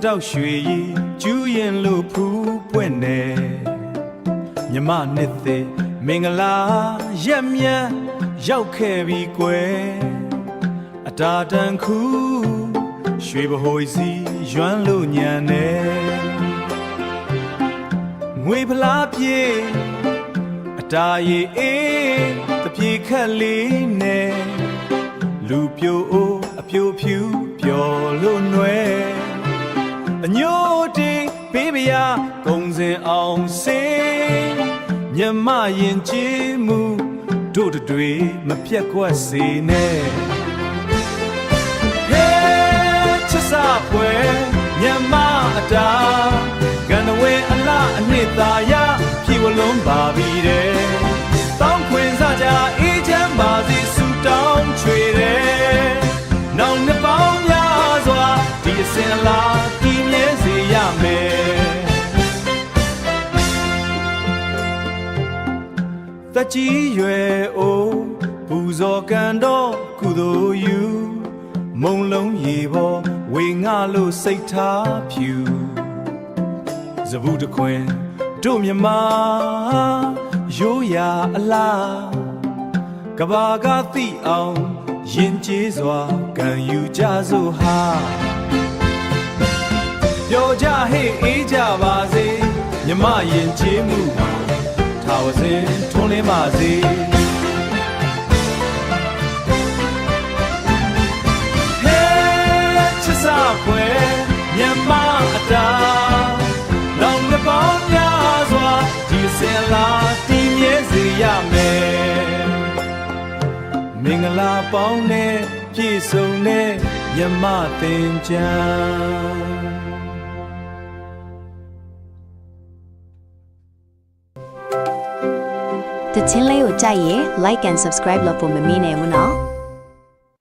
တောက်ရွှေရီကျူးရင်လို့ဖူးပွင့်နေမြမနှစ်သိမင်္ဂလာရက်မြတ်ရောက်ခဲ့ပြီကွယ်အတာတန်ခုရွှေဘဟိုစီရွမ်းလို့ညံနေငွေဖလားပြေအတာရီအေးတပြေခက်လေးနဲ့လူပြိုအိုးအပြိုဖြူပျော်လို့နွယ်အညိုတေးပေးပြာကုံစင်အောင်စေမြမရင်ကြည်မှုတို့တွေမပြတ်ကွက်စေနဲ့ဟဲချစ်စာပွဲမြမအတာကံဝဲအလားအနှစ်သာရဖြေဝလုံးပါပြီတဲ့တောင်းခွင်စားကြအေးချမ်းပါစေဆူတောင်းချွေတဲ့နောင်နှစ်ပေါင်းများစွာဒီအစဉ်အလာတည်မြဲစေရမယ်တကြီးရွယ်အိုးပူဇော်ကံတော်ကုသိုလ်ယူမုံလုံးရေပေါ်ဝေငှလို့စိတ်ထားဖြူဇဗုတခွင်တို့မြမရိုးရာအလားကဘာကသိအောင်ရင်ကျေးစွာကံယူကြစို့ဟာပြောကြဟေ့အေးကြပါစေမြမရင်ကျေးမှုထာဝစဉ်ထွန်းလင်းပါစေဟဲချစ်စာပွဲမြမအတာလောင်နှစ်ပေါင်းများစွာဒီစင်လာတည်မြဲစေရမယ်မင်္ဂလာပေါင်းနဲ့ပြည့်စုံတဲ့မြမသင်္ချာတချင်းလေးကိုကြိုက်ရင် like and subscribe လုပ်ဖို့မမေ့နဲ့ဘူးနော်